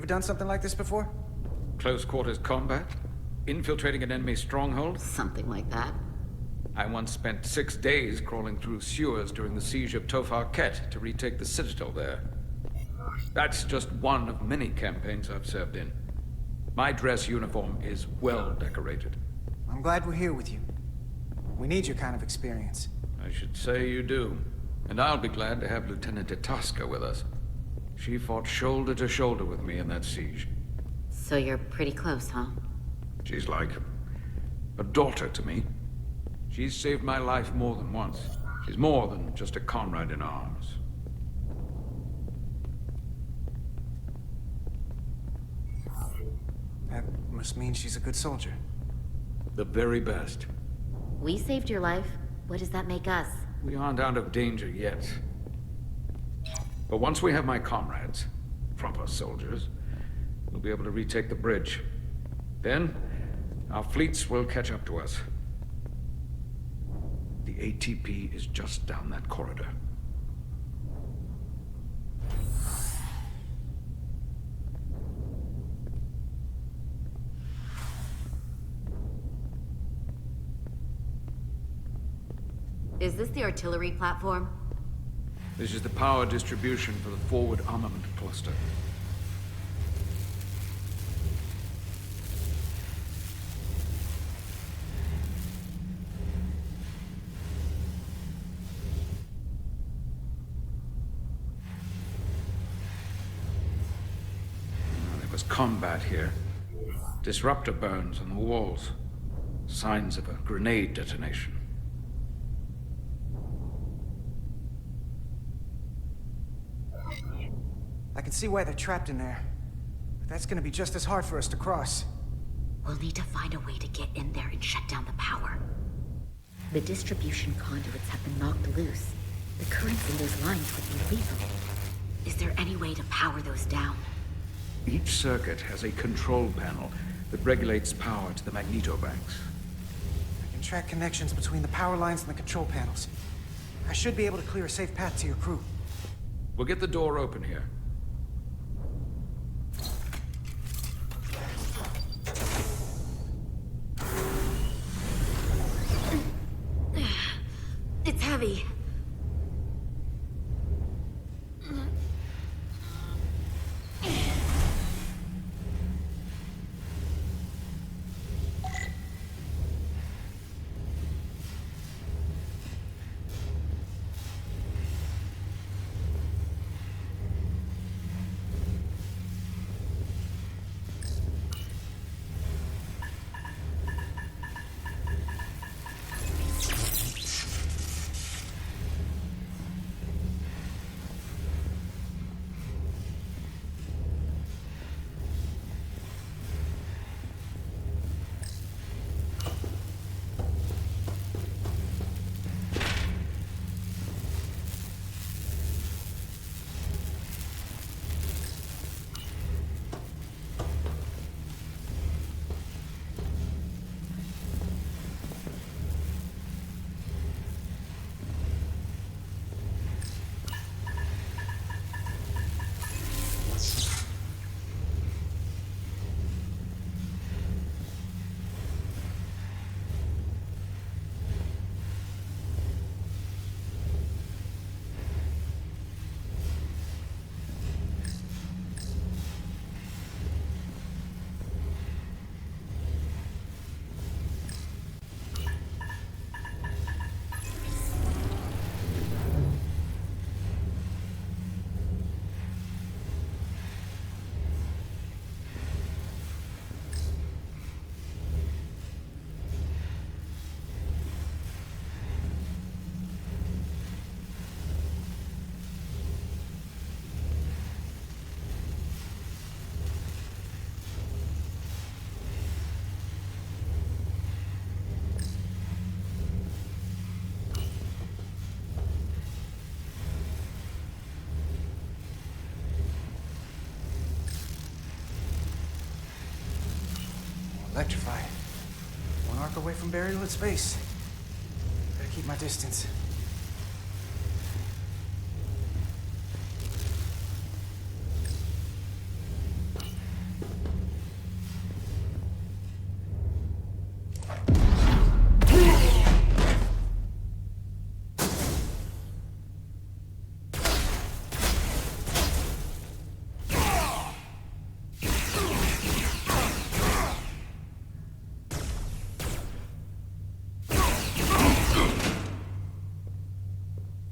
ever done something like this before? Close quarters combat? Infiltrating an enemy stronghold? Something like that. I once spent 6 days crawling through sewers during the siege of Tofar Ket to retake the citadel there. That's just one of many campaigns I've served in. My dress uniform is well decorated. I'm glad we're here with you. We need your kind of experience. I should say you do. And I'll be glad to have Lieutenant Itasca with us. She fought shoulder to shoulder with me in that siege. So you're pretty close, huh? She's like a daughter to me. She's saved my life more than once. She's more than just a comrade in arms. That must mean she's a good soldier. The very best. We saved your life. What does that make us? We aren't out of danger yet. But once we have my comrades, proper soldiers, we'll be able to retake the bridge. Then, our fleets will catch up to us. The ATP is just down that corridor. Is this the artillery platform? This is the power distribution for the forward armament cluster. There was combat here. Disruptor burns on the walls. Signs of a grenade detonation. I can see why they're trapped in there. But that's gonna be just as hard for us to cross. We'll need to find a way to get in there and shut down the power. The distribution conduits have been knocked loose. The currents in those lines would be lethal. Is there any way to power those down? Each circuit has a control panel that regulates power to the magnetobanks. I can track connections between the power lines and the control panels. I should be able to clear a safe path to your crew. We'll get the door open here. It's heavy. Electrified. One arc away from burial in space. Better keep my distance.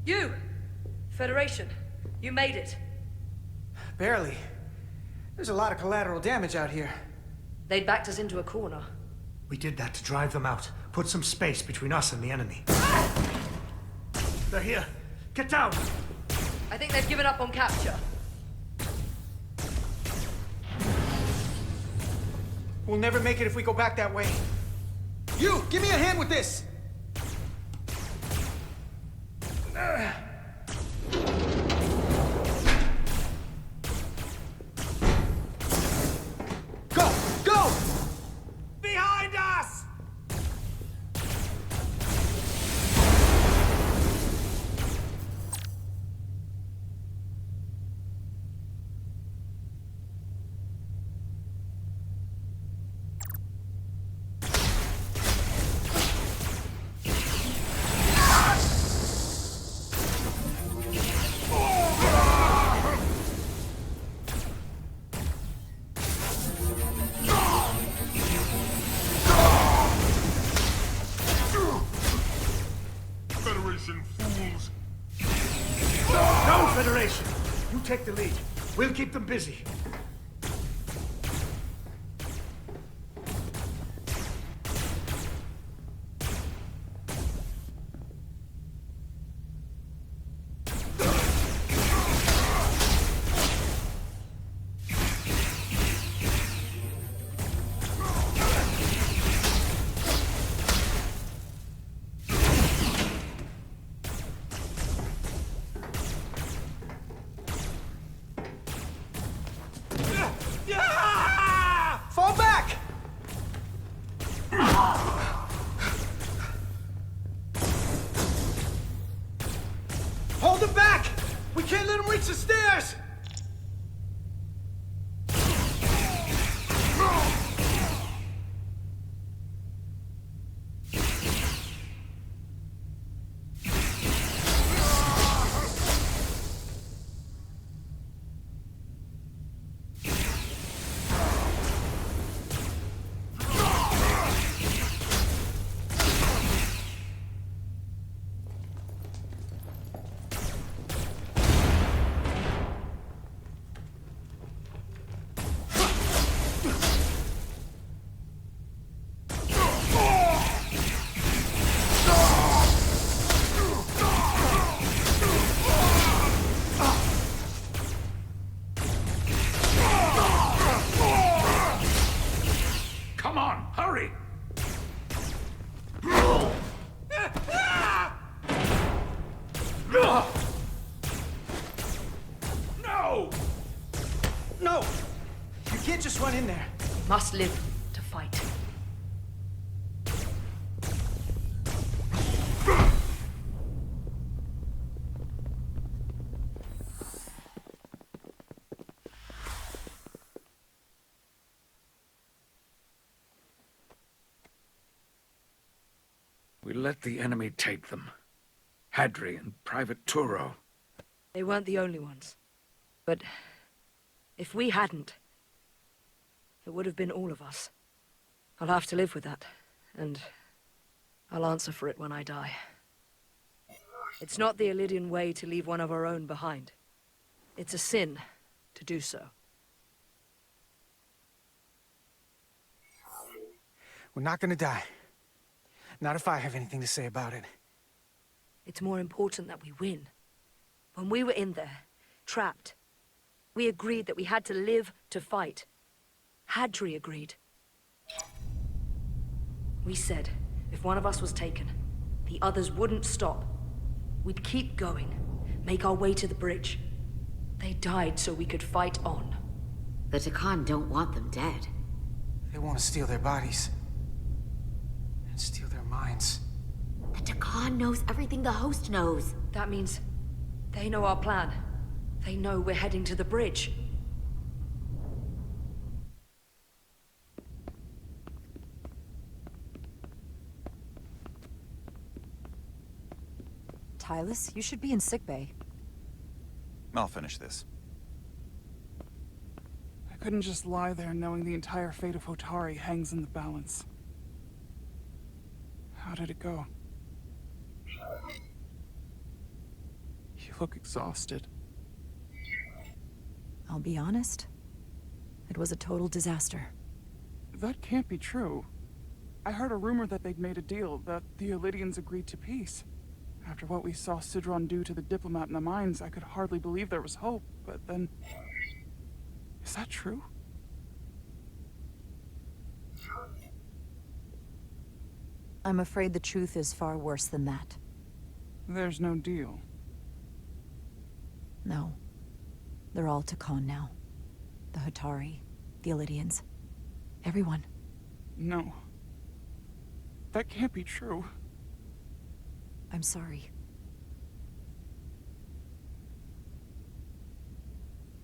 You! Federation, you made it. Barely. There's a lot of collateral damage out here. They'd backed us into a corner. We did that to drive them out. Put some space between us and the enemy. They're here. Get down! I think they've given up on capture. We'll never make it if we go back that way. You! Give me a hand with this! Go! Go! Behind us! Federation fools! No, Federation! You take the lead. We'll keep them busy. Fall back! Hold them back! We can't let them reach the stairs! Come on, hurry! No! No! You can't just run in there. Must live to fight. We let the enemy take them. Hadri and Private Turo. They weren't the only ones. But if we hadn't, it would have been all of us. I'll have to live with that, and I'll answer for it when I die. It's not the Illidian way to leave one of our own behind. It's a sin to do so. We're not gonna die. Not if I have anything to say about it. It's more important that we win. When we were in there, trapped, we agreed that we had to live to fight. Hadri agreed. We said, if one of us was taken, the others wouldn't stop. We'd keep going, make our way to the bridge. They died so we could fight on. The Takan don't want them dead. They want to steal their bodies. And steal their minds. The Takan knows everything the host knows. That means they know our plan. They know we're heading to the bridge. Tylus, you should be in sickbay. I'll finish this. I couldn't just lie there knowing the entire fate of Hotari hangs in the balance. How did it go? look exhausted. I'll be honest. It was a total disaster. That can't be true. I heard a rumor that they'd made a deal, that the Elydians agreed to peace. After what we saw Sidron do to the diplomat in the mines, I could hardly believe there was hope, but then... Is that true? I'm afraid the truth is far worse than that. There's no deal. No. They're all Takan now. The Hatari, the Elydians. Everyone. No. That can't be true. I'm sorry.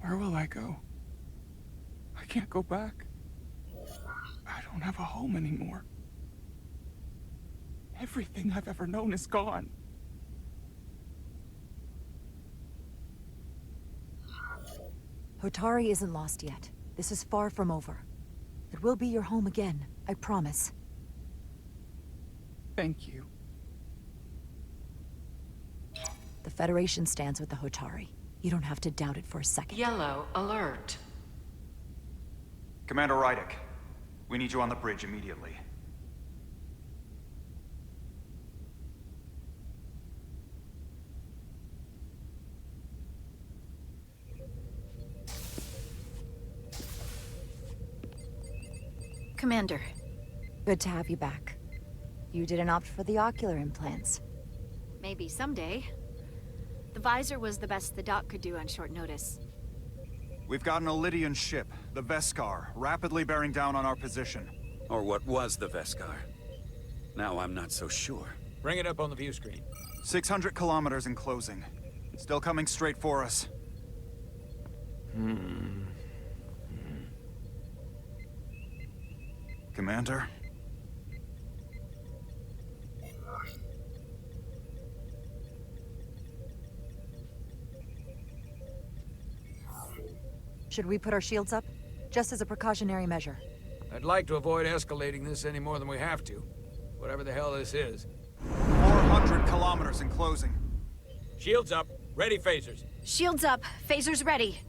Where will I go? I can't go back. I don't have a home anymore. Everything I've ever known is gone. Hotari isn't lost yet. This is far from over. It will be your home again, I promise. Thank you. The Federation stands with the Hotari. You don't have to doubt it for a second. Yellow alert. Commander Rydick, we need you on the bridge immediately. Commander. Good to have you back. You didn't opt for the ocular implants. Maybe someday. The visor was the best the doc could do on short notice. We've got an Elydian ship, the Veskar, rapidly bearing down on our position. Or what was the Veskar. Now I'm not so sure. Bring it up on the view screen. 600 kilometers in closing. Still coming straight for us. Commander? Should we put our shields up? Just as a precautionary measure. I'd like to avoid escalating this any more than we have to. Whatever the hell this is. 400 kilometers in closing. Shields up. Ready phasers. Shields up. Phasers ready.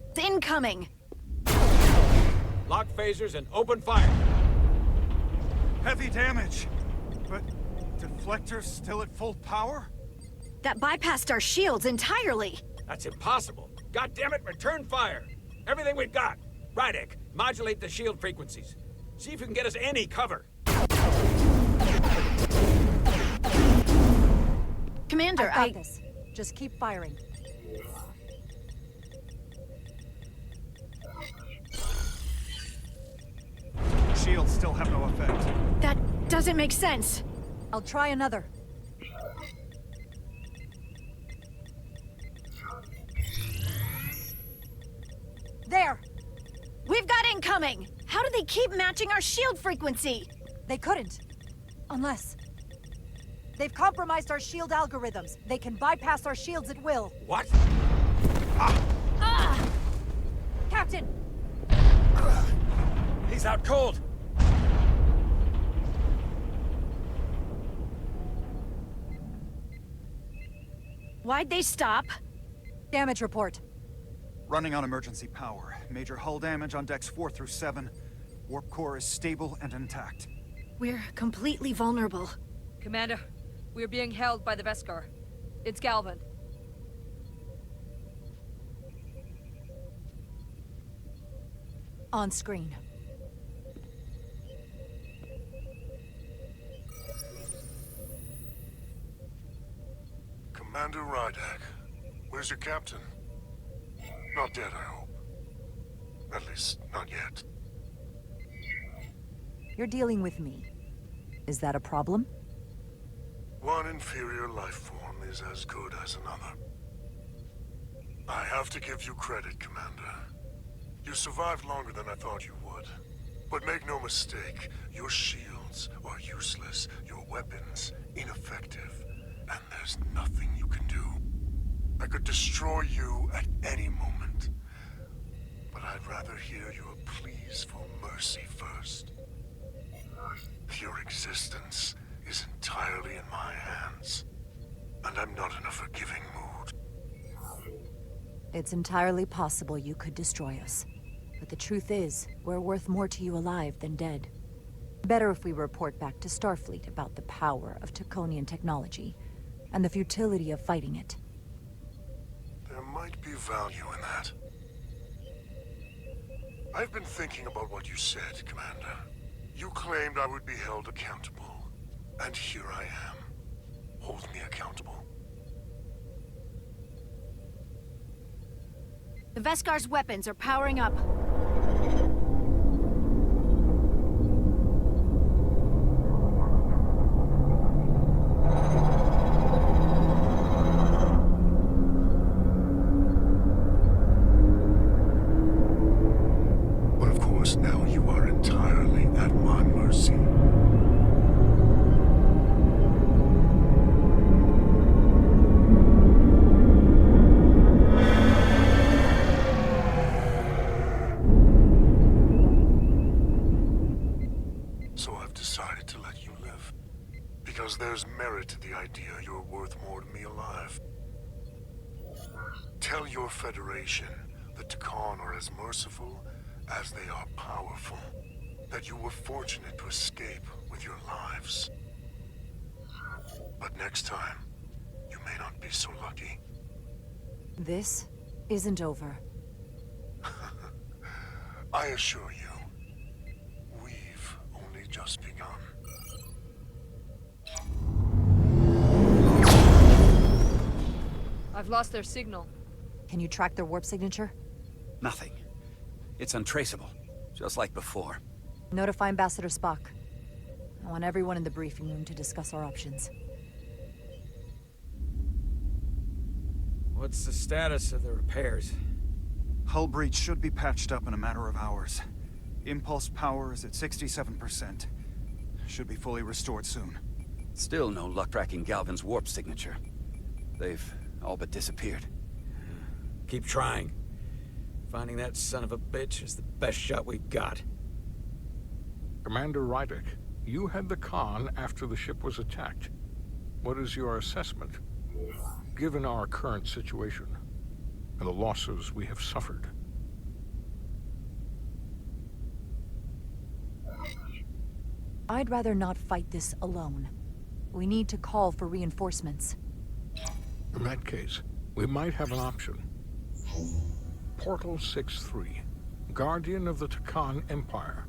It's incoming. Lock phasers and open fire. Heavy damage. But deflectors still at full power? That bypassed our shields entirely. That's impossible. God damn it, return fire. Everything we've got. Rydick, modulate the shield frequencies. See if you can get us any cover. Commander, I've got this. Just keep firing. Shields still have no effect. That doesn't make sense. I'll try another. There! We've got incoming! How do they keep matching our shield frequency? They couldn't. Unless... They've compromised our shield algorithms. They can bypass our shields at will. What? Captain! He's out cold. Why'd they stop? Damage report. Running on emergency power. Major hull damage on decks 4 through 7. Warp core is stable and intact. We're completely vulnerable. Commander, we're being held by the Veskar. It's Galvin. On screen. Commander Rydick, where's your captain? Not dead, I hope. At least, not yet. You're dealing with me. Is that a problem? One inferior life form is as good as another. I have to give you credit, Commander. You survived longer than I thought you would. But make no mistake, your shields are useless, your weapons ineffective, and there's nothing you can do. I could destroy you at any moment, but I'd rather hear your pleas for mercy first. Your existence is entirely in my hands. and I'm not in a forgiving mood. It's entirely possible you could destroy us. But the truth is, we're worth more to you alive than dead. Better if we report back to Starfleet about the power of Taconian technology, and the futility of fighting it. There might be value in that. I've been thinking about what you said, Commander. You claimed I would be held accountable, and here I am. Hold me accountable. The Veskar's weapons are powering up. But of course, now you are entirely at my mercy. So I've decided to let you live. Because there's merit to the idea you're worth more to me alive. Tell your Federation that Takan are as merciful as they are powerful. That you were fortunate to escape with your lives. But next time, you may not be so lucky. This isn't over. I assure you, we've only just begun. I've lost their signal. Can you track their warp signature? Nothing. It's untraceable, just like before. Notify Ambassador Spock. I want everyone in the briefing room to discuss our options. What's the status of the repairs? Hull breach should be patched up in a matter of hours. Impulse power is at 67%. Should be fully restored soon. Still no luck tracking Galvin's warp signature. They've all but disappeared. Keep trying. Finding that son of a bitch is the best shot we've got. Commander Rydick, you had the con after the ship was attacked. What is your assessment, given our current situation and the losses we have suffered? I'd rather not fight this alone. We need to call for reinforcements. In that case, we might have an option. Portal 6-3, Guardian of the Takan Empire.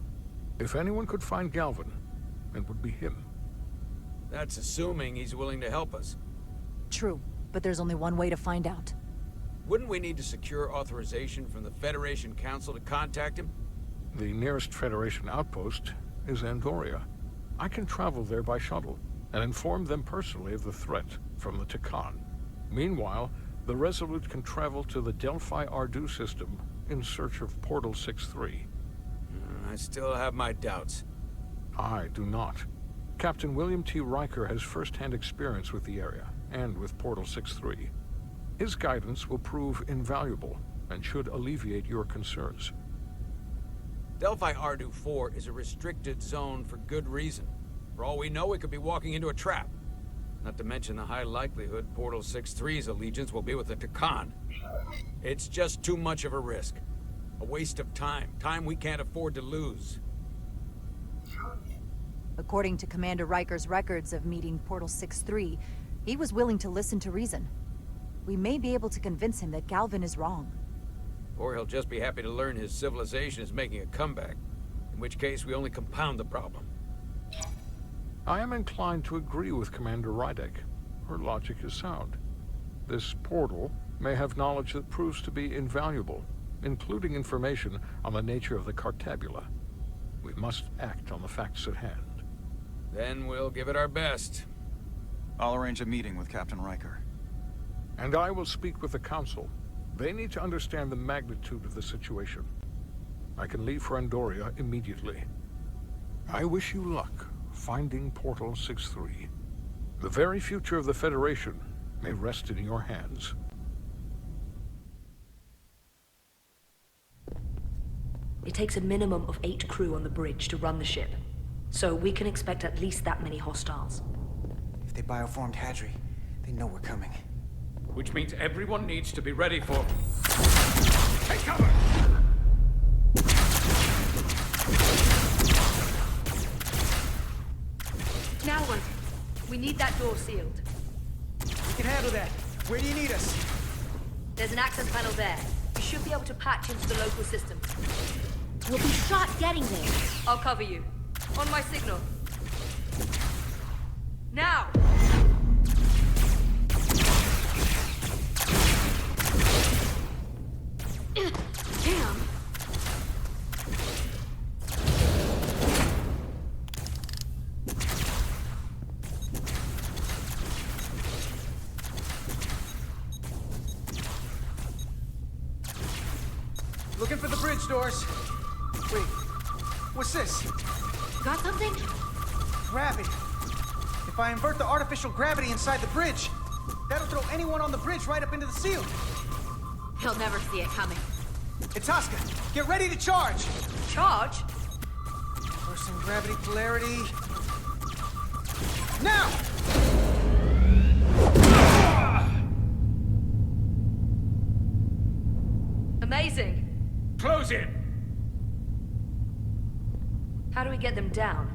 If anyone could find Galvin, it would be him. That's assuming he's willing to help us. True, but there's only one way to find out. Wouldn't we need to secure authorization from the Federation Council to contact him? The nearest Federation outpost is Andoria. I can travel there by shuttle and inform them personally of the threat from the Takan. Meanwhile, the Resolute can travel to the Delphi Ardu system in search of Portal 6-3. I still have my doubts. I do not. Captain William T. Riker has first-hand experience with the area, and with Portal 6-3. His guidance will prove invaluable, and should alleviate your concerns. Delphi Ardu 4 is a restricted zone for good reason. For all we know, we could be walking into a trap. Not to mention the high likelihood Portal 6-3's allegiance will be with the Takan. It's just too much of a risk. A waste of time. Time we can't afford to lose. According to Commander Riker's records of meeting Portal 6-3, he was willing to listen to reason. We may be able to convince him that Galvin is wrong. Or he'll just be happy to learn his civilization is making a comeback. In which case, we only compound the problem. I am inclined to agree with Commander Rydick. Her logic is sound. This portal may have knowledge that proves to be invaluable, including information on the nature of the Cartabula. We must act on the facts at hand. Then we'll give it our best. I'll arrange a meeting with Captain Riker. And I will speak with the Council. They need to understand the magnitude of the situation. I can leave for Andoria immediately. I wish you luck finding Portal 6-3. The very future of the Federation may rest in your hands. It takes a minimum of 8 crew on the bridge to run the ship, so we can expect at least that many hostiles. If they bioformed Hadri, They know we're coming. Which means everyone needs to be ready for... Take cover! Now what? We need that door sealed. We can handle that. Where do you need us? There's an access panel there. We should be able to patch into the local system. We'll be shot getting there. I'll cover you. On my signal. Now! Damn! Looking for the bridge doors. Wait, what's this? Got something? Gravity. If I invert the artificial gravity inside the bridge, that'll throw anyone on the bridge right up into the ceiling. He'll never see it coming. Itasca, get ready to charge! Charge? Reversing gravity polarity. Now! Amazing. Close it! How do we get them down?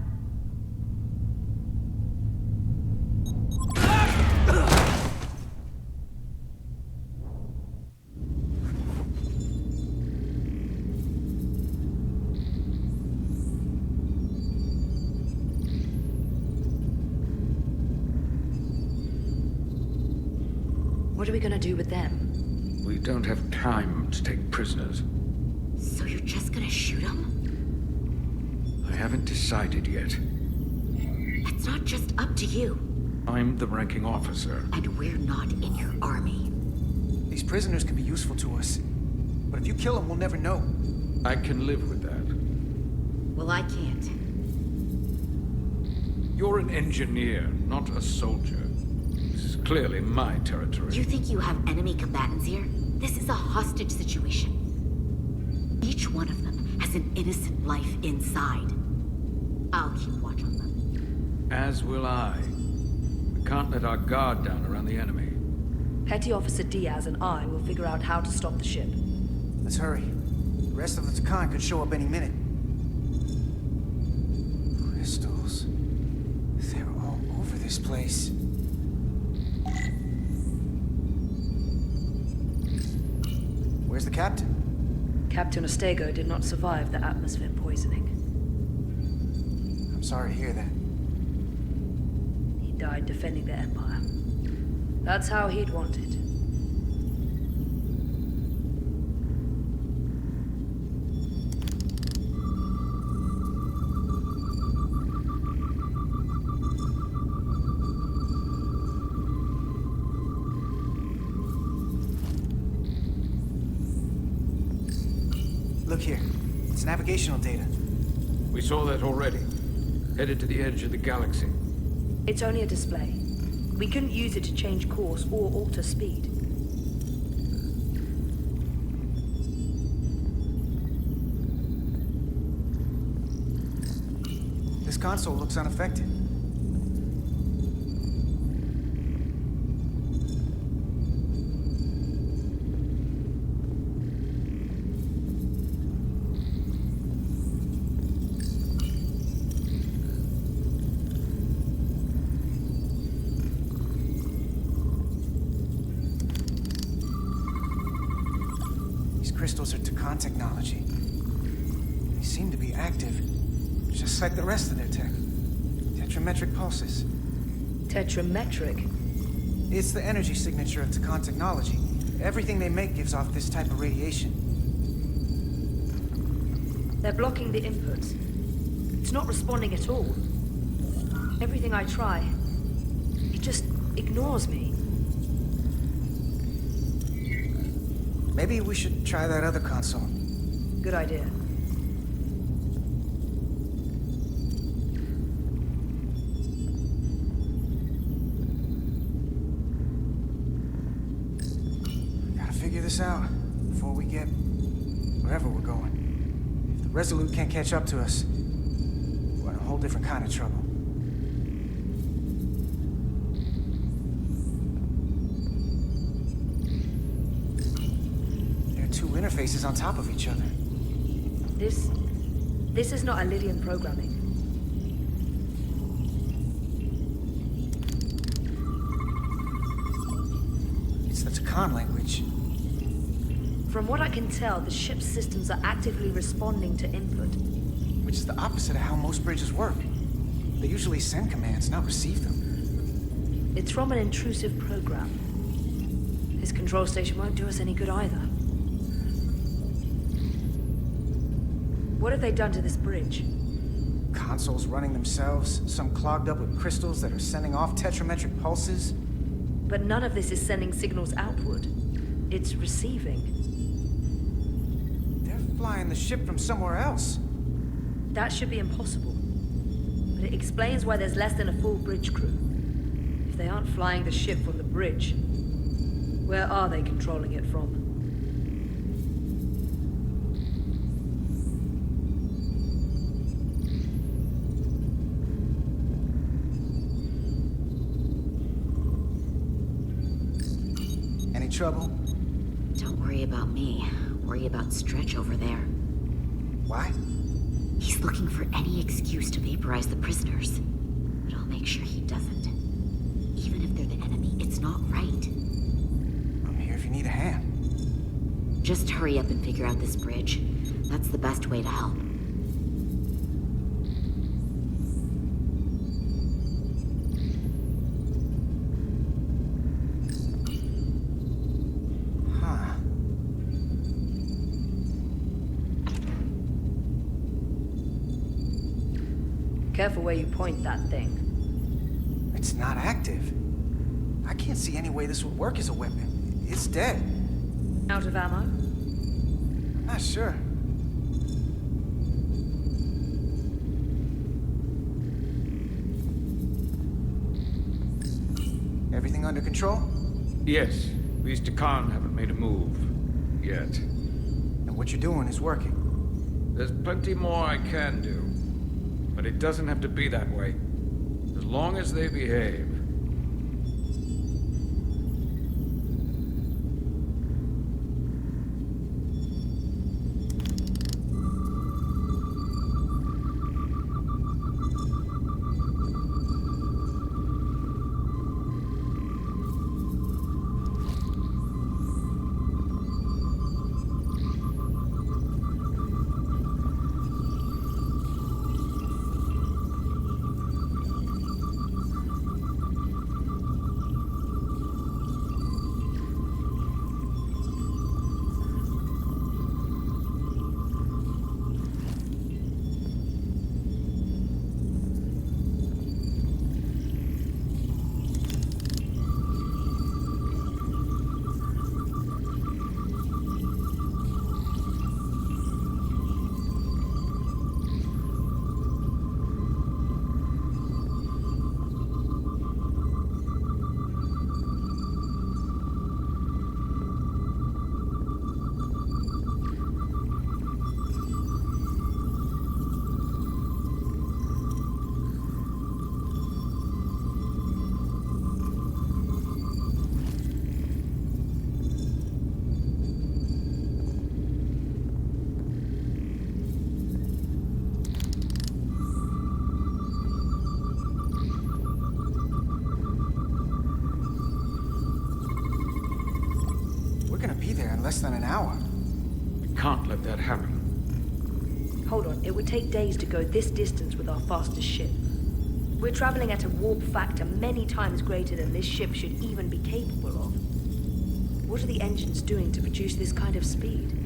What are we gonna do with them? We don't have time to take prisoners. So you're just gonna shoot him? I haven't decided yet. It's not just up to you. I'm the ranking officer. And we're not in your army. These prisoners can be useful to us. But if you kill them, we'll never know. I can live with that. Well, I can't. You're an engineer, not a soldier. This is clearly my territory. You think you have enemy combatants here? This is a hostage situation. Each one of them has an innocent life inside. I'll keep watch on them. As will I. We can't let our guard down around the enemy. Petty Officer Diaz and I will figure out how to stop the ship. Let's hurry. The rest of the Takan could show up any minute. Crystals. They're all over this place. Where's the captain? Captain Ostego did not survive the atmosphere poisoning. I'm sorry to hear that. He died defending the Empire. That's how he'd want it. Look here. It's navigational data. We saw that already. Headed to the edge of the galaxy. It's only a display. We couldn't use it to change course or alter speed. This console looks unaffected. Crystals are Takan technology. They seem to be active, just like the rest of their tech. Tetrametric pulses. Tetrametric? It's the energy signature of Takan technology. Everything they make gives off this type of radiation. They're blocking the inputs. It's not responding at all. Everything I try, it just ignores me. Maybe we should try that other console. Good idea. Gotta figure this out before we get wherever we're going. If the Resolute can't catch up to us, we're in a whole different kind of trouble. interfaces on top of each other. This is not Lydian programming. It's the Takan language. From what I can tell, the ship's systems are actively responding to input. Which is the opposite of how most bridges work. They usually send commands, not receive them. It's from an intrusive program. This control station won't do us any good either. What have they done to this bridge? Consoles running themselves, some clogged up with crystals that are sending off tetrametric pulses. But none of this is sending signals outward. It's receiving. They're flying the ship from somewhere else. That should be impossible. But it explains why there's less than a full bridge crew. If they aren't flying the ship from the bridge, where are they controlling it from? Any trouble? Don't worry about me. Worry about Stretch over there. Why? He's looking for any excuse to vaporize the prisoners. But I'll make sure he doesn't. Even if they're the enemy, it's not right. I'm here if you need a hand. Just hurry up and figure out this bridge. That's the best way to help. Huh. Careful where you point that thing. It's not active. I can't see any way this would work as a weapon. It's dead. Out of ammo? I'm not sure. Everything under control? Yes, these Takan haven't made a move. Yet. And what you're doing is working. There's plenty more I can do. But it doesn't have to be that way. As long as they behave. Less than an hour. We can't let that happen. Hold on, it would take days to go this distance with our fastest ship. We're traveling at a warp factor many times greater than this ship should even be capable of. What are the engines doing to produce this kind of speed?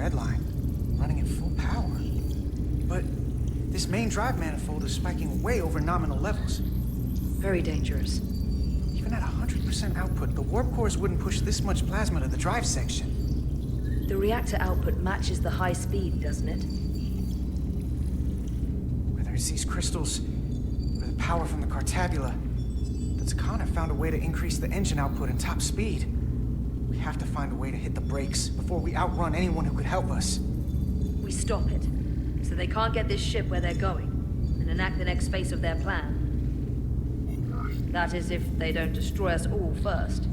red line, running at full power. But this main drive manifold is spiking way over nominal levels. Very dangerous. Even at 100% output, the warp cores wouldn't push this much plasma to the drive section. The reactor output matches the high speed, doesn't it? Whether it's these crystals, or the power from the Cartabula, the Takan have found a way to increase the engine output and top speed. We have to find a way to hit the brakes before we outrun anyone who could help us. We stop it, so they can't get this ship where they're going, and enact the next phase of their plan. That is, if they don't destroy us all first.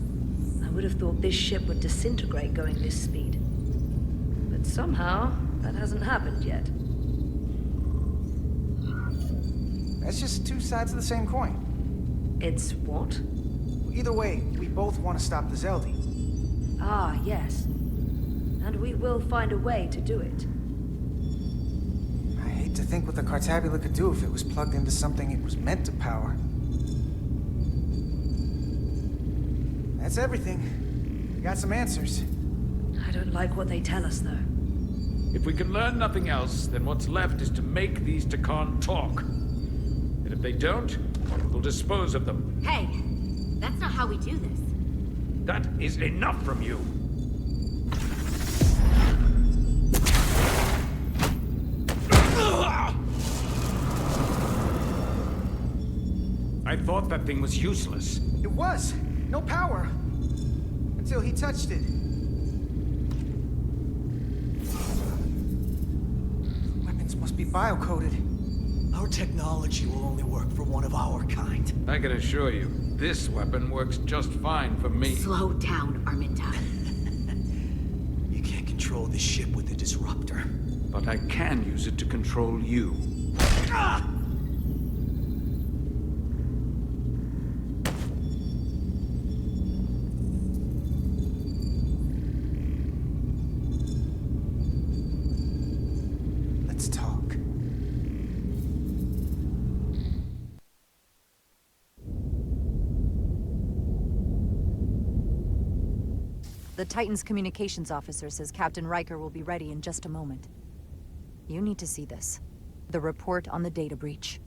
I would have thought this ship would disintegrate going this speed. But somehow, that hasn't happened yet. That's just two sides of the same coin. It's what? Either way, we both want to stop the Zeldi. Ah, yes. And we will find a way to do it. I hate to think what the Cartabula could do if it was plugged into something it was meant to power. That's everything. We got some answers. I don't like what they tell us, though. If we can learn nothing else, then what's left is to make these Takan talk. And if they don't, we'll dispose of them. Hey, that's not how we do this. That is enough from you. I thought that thing was useless. It was. No power. Until he touched it. Weapons must be bio-coded. Our technology will only work for one of our kind. I can assure you, this weapon works just fine for me. Slow down, Arminta. You can't control this ship with the disruptor. But I can use it to control you. Ah! Let's talk. The Titan's communications officer says Captain Riker will be ready in just a moment. You need to see this. The report on the data breach.